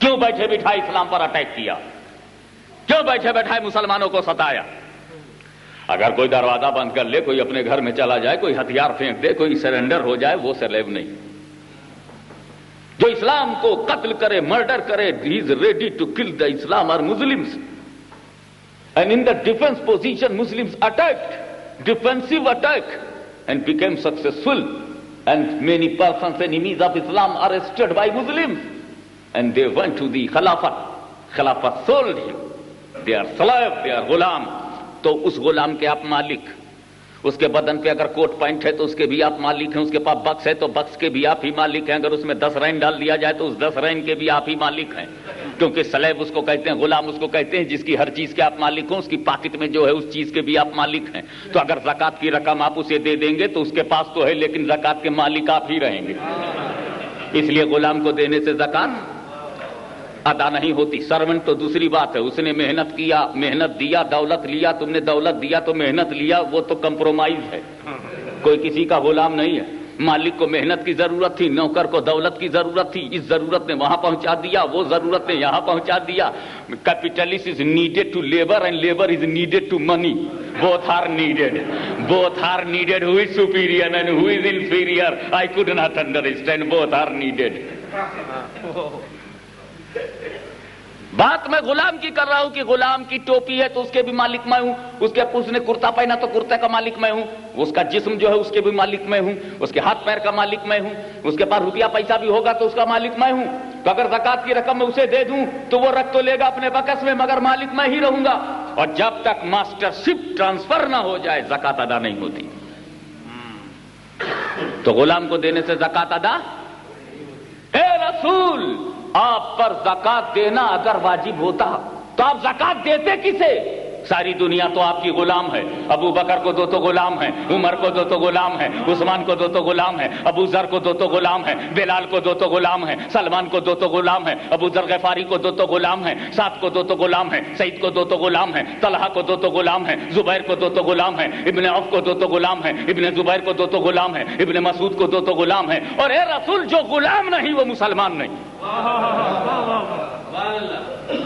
کیوں بیٹھے بٹھائے اسلام پر اٹیک کیا؟ کیوں بیٹھے بٹھائے مسلمانوں کو ستایا؟ اگر کوئی دروازہ بند کر لے، کوئی اپنے گھر میں چلا جائے، کوئی ہتھیار پھینک دے، کوئی سرنڈر ہو جائے، وہ سلیب نہیں۔ جو اسلام کو قتل کرے، مرڈر کرے، he is ready to kill the Islam or Muslims. And in the defense position, Muslims attacked, defensive attack, and became successful. And many persons, enemies of Islam, arrested by Muslims. And they went to the Khilafat. Khilafat sold him. They are slave, they are ghulam. تو اس غلام کے آپ مالک، اس کے بدن پہ اگر coat pant ہے تو اس کے بھی آپ مالک ہیں، اس کے پاس بکس ہے تو بکس کے بھی آپ ہی مالک ہیں، اگر اس میں 10 رین ڈال دیا جائے تو اس 10 رین کے بھی آپ ہی مالک ہیں، کیونکہ سلیب اس کو کہتے ہیں، غلام اس کو کہتے ہیں جس کی ہر چیز کے آپ مالک ہوں، اس کی پاکٹ میں جو ہے اس چیز کے بھی آپ مالک ہیں۔ تو اگر زکوٰۃ کی رقم آپ اسے دے دیں گے تو اس کے پاس تو ہے لیکن زکوٰۃ کے مالک آپ ہی رہیں گے، اس لیے غلام کو دینے سے زکوٰۃ ادا نہیں ہوتی۔ سرونٹ تو دوسری بات ہے، اس نے محنت کیا، محنت دیا، دولت لیا، تم نے دولت دیا تو محنت لیا، وہ تو کمپرومائز ہے، کوئی کسی کا غلام نہیں ہے۔ مالک کو محنت کی ضرورت تھی، نوکر کو دولت کی ضرورت تھی، اس ضرورت نے وہاں پہنچا دیا، وہ ضرورت نے یہاں پہنچا دیا۔ Capitalist is needed to labour and labour is needed to money, both are needed, both are needed. Who is superior and who is inferior? I could not understand. Both are needed. بات میں غلام کی کر رہا ہوں کہ غلام کی ٹوپی ہے تو اس کے بھی مالک میں ہوں، اس نے کرتا پہنا تو کرتے کا مالک میں ہوں، اس کا جسم جو ہے اس کے بھی مالک میں ہوں، اس کے ہاتھ پیر کا مالک میں ہوں، اس کے پاس روپیہ پیسہ بھی ہوگا تو اس کا مالک میں ہوں۔ تو اگر زکوٰۃ کی رقم میں اسے دے دوں تو وہ رکھ تو لے گا اپنے بکس میں، مگر مالک میں ہی رہوں گا، اور جب تک ماسٹر شپ ٹرانسفر نہ ہو جائے زکوٰۃ ادا نہیں ہوتی۔ تو غلام کو دینے سے زکوٰۃ ادا؟ اے رسول، آپ پر زکوٰۃ دینا اگر واجب ہوتا تو آپ زکوٰۃ دیتے کسے؟ ساری دنیا تو آپ کی غلام ہے، ابو بکر کو دو تو غلام ہیں، عمر کو دو تو غلام ہیں، عثمان کو دو تو غلام ہیں، ابو ذر کو دو تو غلام ہیں، بلال کو دو تو غلام ہیں، سلمان کو دو تو غلام ہیں، ابو ذر غفاری کو دو تو غلام ہیں، سعد کو دو تو غلام ہیں، سعید کو دو تو غلام ہیں، طلحہ کو دو تو غلام ہیں، زبیر کو دو تو غلام ہیں، ابن عوف کو دو تو غلام ہیں، ابن زبیر کو دو تو غلام ہیں، ابن مسعود کو دو تو غلام ہیں، اور اے رسول جو غلام نہیں وہ مسلمان نہیں۔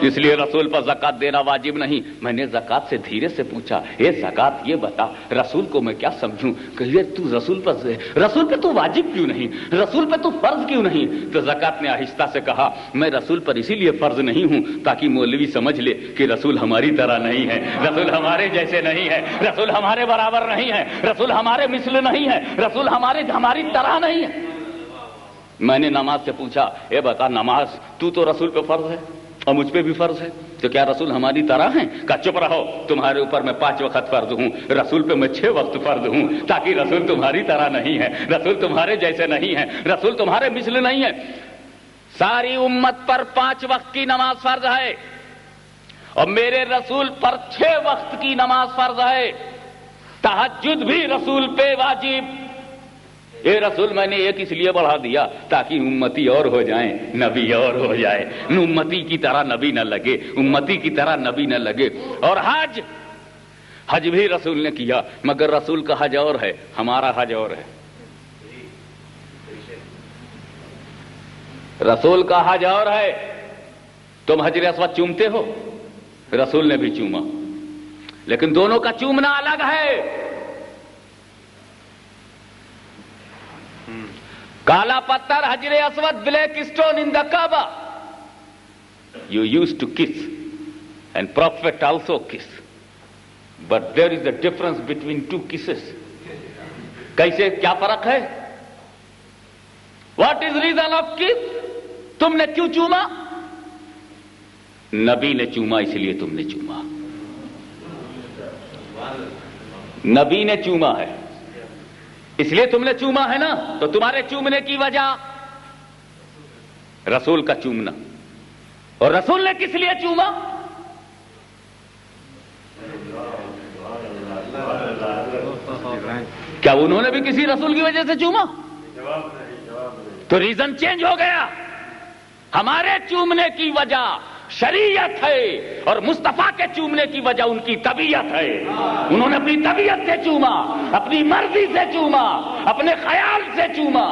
اس لیے رسول پر زکوٰۃ دینا واجب نہیں۔ میں نے زکوٰۃ سے دھیرے سے پوچھا، اے زکوٰۃ یہ بتا، رسول کو میں کیا سمجھوں کہ یہ تو رسول پہ تو واجب کیوں نہیں، رسول پہ تو فرض کیوں نہیں؟ تو زکوٰۃ نے آہستہ سے کہا، میں رسول پر اسی لیے فرض نہیں ہوں تاکہ مولوی سمجھ لے کہ رسول ہماری طرح نہیں ہے، رسول ہمارے جیسے نہیں ہے، رسول ہمارے برابر نہیں ہے، رسول ہمارے مثل نہیں ہے، رسول ہماری طرح نہیں ہے۔ میں نے نماز سے پوچھا، اے بتا نماز تو رسول پہ فرض ہے اور مجھ پہ بھی فرض ہے، تو کیا رسول ہماری طرح ہیں؟ کہا چپ رہو، تمہارے اوپر میں 5 وقت فرض ہوں، رسول پہ میں 6 وقت فرض ہوں، تاکہ رسول تمہاری طرح نہیں ہے، رسول تمہارے جیسے نہیں ہے، رسول تمہارے مثل نہیں ہے۔ ساری امت پر 5 وقت کی نماز فرض ہے اور میرے رسول پر 6 وقت کی نماز فرض ہے، تہجد بھی رسول پہ واجب۔ اے رسول میں نے ایک اس لیے بڑھا دیا تاکہ امتی اور ہو جائیں، نبی اور ہو جائے، امتی کی طرح نبی نہ لگے، امتی کی طرح نبی نہ لگے۔ اور حج بھی رسول نے کیا، مگر رسول کا حج اور ہے، ہمارا حج اور ہے۔ رسول کا حج اور ہے، تم حجر اسود چومتے ہو، رسول نے بھی چوما، لیکن دونوں کا چومنا الگ ہے۔ کالا پتھر حجر اسود، black stone in the Kaaba, you used to kiss and prophet also kiss, but there is a difference between 2 kisses. کیسے کیا فرق ہے؟ What is reason of kiss؟ تم نے کیوں چوما؟ نبی نے چوما اس لیے تم نے چوما، نبی نے چوما ہے اس لیے تم نے چوما ہے نا، تو تمہارے چومنے کی وجہ رسول کا چومنا، اور رسول نے کس لیے چوما؟ کیا انہوں نے بھی کسی رسول کی وجہ سے چوما؟ تو ریزن چینج ہو گیا۔ ہمارے چومنے کی وجہ شریعت ہے، اور مصطفیٰ کے چومنے کی وجہ ان کی طبیعت ہے. انہوں نے اپنی طبیعت سے چوما، اپنی مرضی سے چوما، اپنے خیال سے چوما.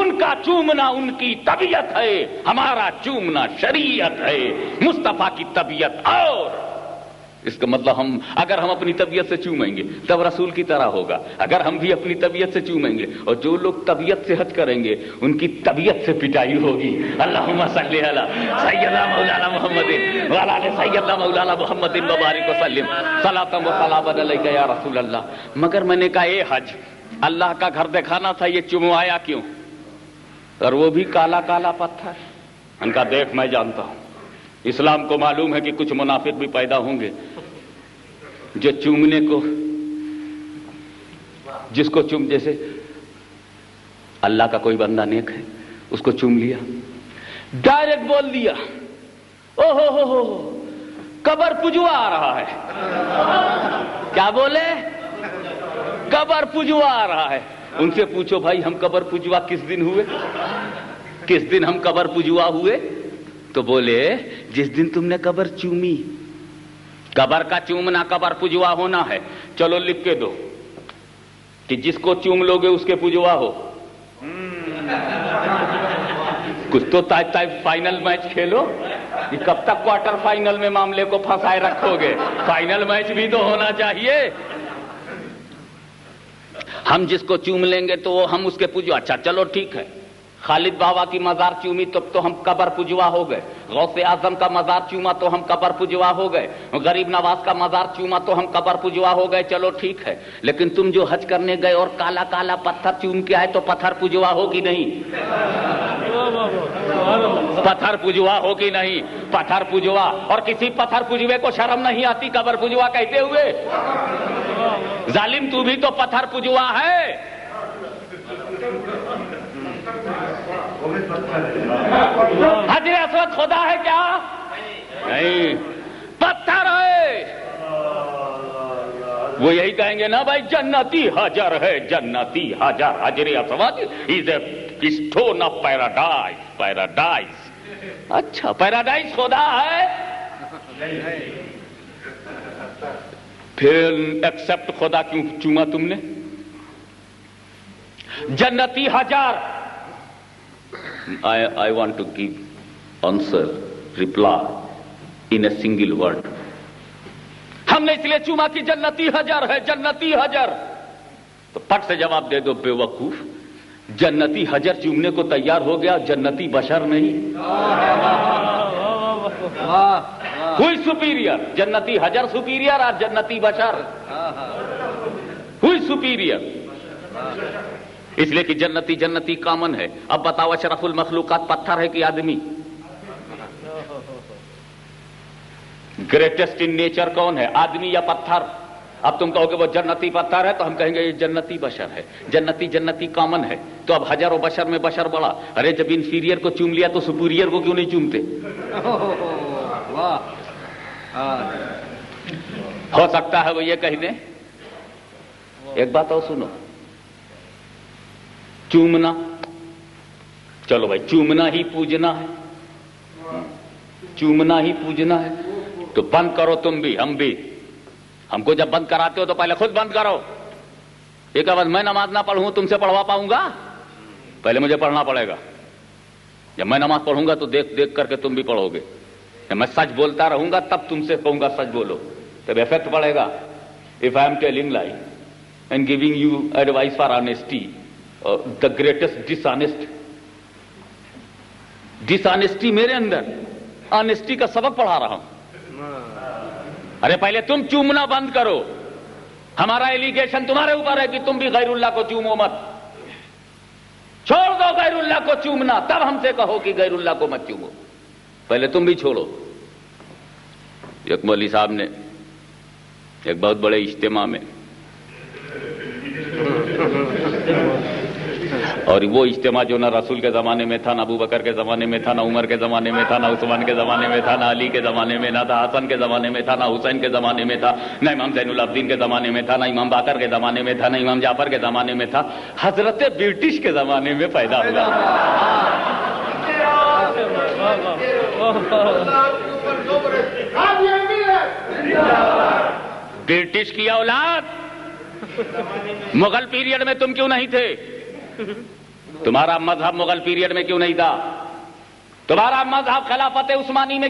ان کا چومنا ان کی طبیعت ہے، ہمارا چومنا شریعت ہے. مصطفیٰ کی طبیعت اور اس کا مطلب اگر ہم اپنی طبیعت سے چومیں گے تب رسول کی طرح ہوگا. اگر ہم بھی اپنی طبیعت سے چومیں گے اور جو لوگ طبیعت سے حج کریں گے ان کی طبیعت سے پٹائی ہوگی. اللہم صلی علی سیدنا مولانا محمد وعلی آل سیدنا مولانا محمد مبارک وسلم صلاۃ و سلام علیک یا رسول اللہ. مگر میں نے کہا اے حج، اللہ کا گھر دکھانا تھا، یہ چموایا کیوں؟ اور وہ بھی کالا کالا پتھر. ان کا دیکھ میں جانتا ہوں اسلام کو معلوم ہے کہ کچھ منافق بھی پیدا ہوں گے جو چومنے کو، جس کو چوم، جیسے اللہ کا کوئی بندہ نیک ہے اس کو چوم لیا، ڈائریکٹ بول دیا او ہو قبر پجوا آ رہا ہے. کیا بولے؟ قبر پجوا آ رہا ہے. ان سے پوچھو بھائی ہم قبر پجوا کس دن ہوئے؟ کس دن ہم قبر پجوا ہوئے؟ تو بولے جس دن تم نے قبر چومی. قبر کا چومنا قبر پجوا ہونا ہے. چلو لکھ کے دو کہ جس کو چوم لو گے اس کے پجوا ہو. کچھ تو فائنل میچ کھیلو. یہ کب تک کوارٹر فائنل میں معاملے کو پھنسائے رکھو گے؟ فائنل میچ بھی تو ہونا چاہیے. ہم جس کو چوم لیں گے تو وہ ہم اس کے پجوا. اچھا چلو ٹھیک ہے، خالد بابا کی مزار چومی تب تو ہم قبر پجوا ہو گئے. غوث اعظم کا مزار چوما تو ہم قبر پجوا ہو گئے. غریب نواز کا مزار چوما تو ہم قبر پجوا ہو گئے. چلو ٹھیک ہے، لیکن تم جو حج کرنے گئے اور کالا کالا پتھر چوم کے آئے تو پتھر پجوا ہو کہ نہیں؟ پتھر پجوا ہو کہ نہیں؟ پتھر پجوا. اور کسی پتھر پجوے کو شرم نہیں آتی قبر پجوا کہتے ہوئے؟ ظالم تو بھی تو پتھر پجوا ہے. حجر اسود خدا ہے کیا؟ نہیں، پتھر ہے. وہ یہی کہیں گے نا بھائی جنتی حجر ہے، جنتی حجر. حجر اسود is a stone of paradise. Paradise. اچھا پیراڈائز خدا ہے؟ پھر ایکسپٹ خدا کیوں چوما تم نے؟ جنتی حجر. I want to give answer, reply in a single word. ہم نے اس لیے چوما کہ جنتی حجر ہے، جنتی حجر. تو پٹ سے جواب دے دو بے وقوف. جنتی حجر چومنے کو تیار ہو گیا، جنتی بشر نہیں. ہوئی سپیریئر؟ جنتی حجر سپیریئر اور جنتی بشر ہوئی سپیریئر. اس لیے کہ جنتی جنتی کامن ہے. اب بتاؤ اشرف المخلوقات پتھر ہے کہ آدمی؟ گریٹسٹ ان نیچر کون ہے، آدمی یا پتھر؟ اب تم کہو کہ وہ جنتی پتھر ہے تو ہم کہیں گے یہ جنتی بشر ہے. جنتی جنتی کامن ہے تو اب حجر و بشر میں بشر بڑا. ارے جب انفیریئر کو چوم لیا تو سپیریئر کو کیوں نہیں چومتے؟ ہو سکتا ہے وہ یہ کہہ دیں. ایک بات اور سنو، چومنا، چلو بھائی چومنا ہی پوجنا ہے، چومنا ہی پوجنا ہے تو بند کرو تم بھی ہم بھی. ہم کو جب بند کراتے ہو تو پہلے خود بند کرو. ایک آواز میں نماز نہ پڑھوں تم سے پڑھوا پاؤں گا؟ پہلے مجھے پڑھنا پڑے گا. جب میں نماز پڑھوں گا تو دیکھ دیکھ کر کے تم بھی پڑھو گے. جب میں سچ بولتا رہوں گا تب تم سے کہوں گا سچ بولو، تب افیکٹ پڑے گا. If I am telling lie and giving you advice for honesty, the greatest dishonesty میرے اندر آنےسٹی کا سبق پڑھا رہا ہوں. ارے پہلے تم چومنا بند کرو. ہمارا ایلیگیشن تمہارے اوپر ہے کہ تم بھی غیر اللہ کو چومو مت. چھوڑ دو غیر اللہ کو چومنا، تب ہم سے کہو کہ غیر اللہ کو مت چومو. پہلے تم بھی چھوڑو. ایک مولوی صاحب نے ایک بہت بڑے اجتماع میں، اور وہ اجتماع جو نہ رسول کے زمانے میں تھا، نہ ابو بکر کے زمانے میں تھا، نہ عمر کے زمانے میں تھا، نہ عثمان کے زمانے میں تھا، نہ علی کے زمانے میں، نہ حسن کے زمانے میں تھا، نہ حسین کے زمانے میں تھا، نہ امام زین العابدین کے زمانے میں تھا، نہ امام باقر کے زمانے میں تھا، نہ امام جعفر کے زمانے میں تھا. حضرت برٹش کے زمانے میں پیدا ہوا. برٹش کی اولاد، مغل پیریڈ میں تم کیوں نہیں تھے؟ تمہارا مذہب مغل پیریڈ میں کیوں نہیں تھا؟ تمہارا مذہب خلافت عثمانی میں